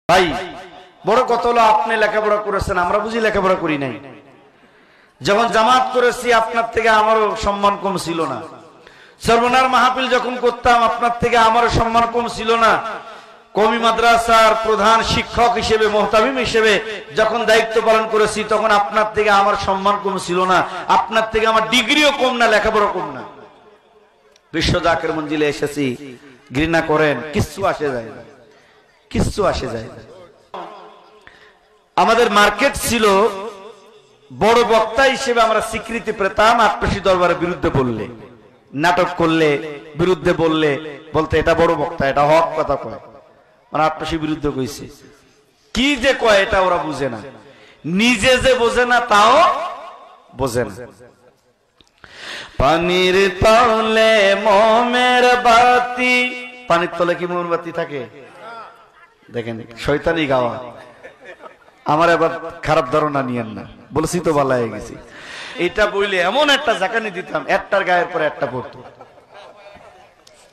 ভাই বড় কত হলো আপনি লেখাপড়া করেছেন, আমরা বুঝি লেখাপড়া করি নাই। যখন জামাত করেছি আপনার থেকে আমারও সম্মান কম ছিল না। সর্বনার মাহফিল যখন করতাম আপনার থেকে আমারও সম্মান কম ছিল না। কওমি মাদ্রাসার প্রধান শিক্ষক হিসেবে, মুহতামিম হিসেবে যখন দায়িত্ব পালন করেছি তখন আপনার থেকে আমার সম্মান কম ছিল না। আপনার থেকে আমার ডিগ্রিও কম না, লেখাপড়া কম না। বিশ্ব জাকের মঞ্জিলে এসেছি, ঘৃণা করেন, কিচ্ছু আসে যায় না, কিচ্ছু আসে যায় না। আমাদের মার্কেট ছিল, বড় বক্তা হিসেবে আমরা স্বীকৃতি পেতাম। আটপাশি দরবারের বিরুদ্ধে বললে, নাটক করলে, বিরুদ্ধে বললে বলতে এটা বড় বক্তা, এটা হক কথা কয়, মানে আটপাশি বিরুদ্ধে কইছে। কি যে কয় এটা ওরা বুঝে না, নিজে যে বোঝে না তাও বোঝে না। পানির তলে মোমের বাতি, পানির তলে কি মোমের বাতি থাকে? দেখেন শয়তানি গাওয়া। আমার এবার খারাপ ধারণা নিয়েন না, বলছি তো ভালো হয়ে গেছি। এটা বইলে এমন একটা জাকানি দিতাম, একটার গায়ের পরে একটা পড়তো।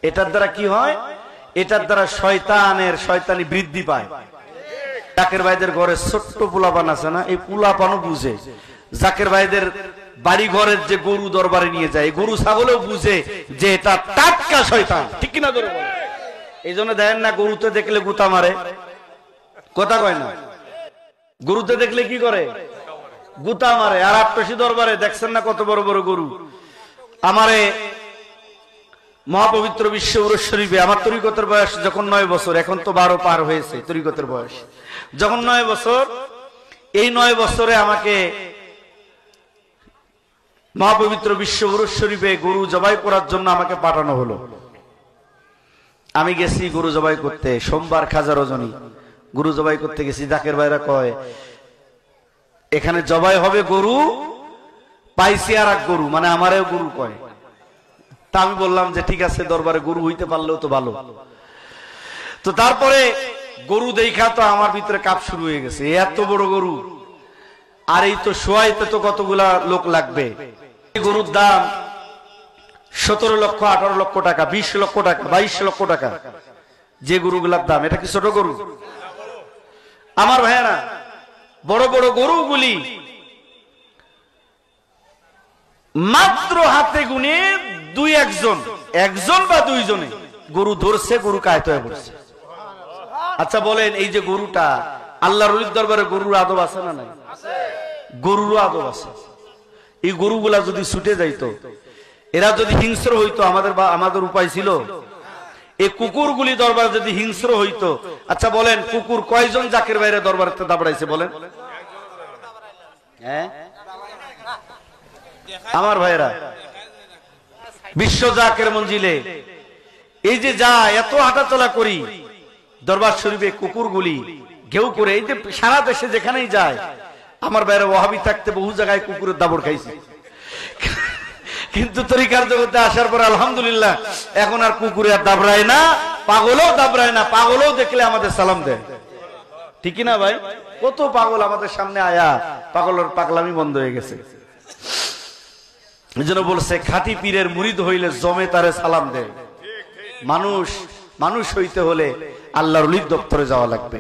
এটার দ্বারা কি হয়? এটার দ্বারা শয়তানি বৃদ্ধি পায়। জাকের ভাইদের ঘরে ছোট্ট পোলাপান আছে না, এই পোলাপানও বুঝে জাকের ভাইদের বাড়ি ঘরের যে গরু দরবারে নিয়ে যায়, গরু ছাগলেও বুঝে যে এটা টাটকা শয়তান, ঠিক কিনা? এই জন্য দেখেন না, গরুতে দেখলে গুতা মারে, কথা কয় না? গরুতে দেখলে কি করে? গুতা মারে। আর আটপাশি দরবারে দেখছেন না কত বড় বড় গরু। আমারে মহাপবিত্র বিশ্ব উরুস শরীফে আমার তরিকতের বয়স যখন 9 বছর, এখন তো 12 পার হয়েছে তরিকতের বয়স, যখন 9 বছর, এই 9 বছরে আমাকে মহাপবিত্র বিশ্ব উরুস শরীফে গরু জবাই করার জন্য আমাকে পাঠানো হলো। আমি গেছি গরু জবাই করতে, সোমবার খাজা রজনী গরু জবাই করতে গেছি। জাকের ভাইরা কয় এখানে জবাই হবে গরু, পাইছি আর এক গরু, মানে আমারও গরু কয়। তা আমি বললাম যে ঠিক আছে, দরবারে গরু হইতে পারলেও তো ভালো। তো তারপরে গরু দেখা তো আমার ভিতরে কাপ শুরু হয়ে গেছে, এত বড় গরু, আর এই তো শোয়াইতে তো কতগুলা লোক লাগবে। গরুর দাম 17 লক্ষ, 18 লক্ষ টাকা, 20 লক্ষ টাকা, 22 লক্ষ টাকা যে গরুগুলার দাম। এটা কি ছোট গরু? আমার ভাইয়েরা, বড় বড় গরুগুলি মাত্র হাতে গুনে 1 বা 2 জনে গরু ধরছে, গরু কায়ত হয়ে পড়ছে। আচ্ছা বলেন, এই যে গরুটা, আল্লাহর ওলির দরবারে গরুর আদব আছে না নাই? গরুরও আদব আছে। এই গরুগুলা যদি ছুটে যাইতো, এরা যদি হিংস্র হইতো, আমাদের উপায় ছিল? এই কুকুরগুলি দরবার যদি হিংস্র হইতো, আচ্ছা বলেন কুকুর কয়জন জাকের বাইরে দরবারে দাবড়াইছে বলেন? হ্যাঁ আমার ভাইরা, বিশ্ব জাকের মঞ্জিলে এই যে যা এত হাঁটাচলা করি, দরবার শরীফে কুকুরগুলি ঘেউ করে, এই যে সারা দেশে যেখানেই যায়, আমার বাইরে ওয়াহাবি থাকতে বহু জায়গায় কুকুরের দাবড় খাইছে, কিন্তু তরিকার জগতে আসার পর আলহামদুলিল্লাহ এখন আর কুকুরে আর দাবড়ায় না, পাগলও দাবড়ায় না। পাগলও দেখলে আমাদের সালাম দেয়, ঠিক না ভাই? কত পাগল আমাদের সামনে আয়া, পাগলের পাগলামি বন্ধ হয়ে গেছে। এই জন্য বলছে খাঁটি পীরের মুরিদ হইলে জমে তারে সালাম দেয়। মানুষ হইতে হলে আল্লাহর ওলির দপ্তরে যাওয়া লাগবে।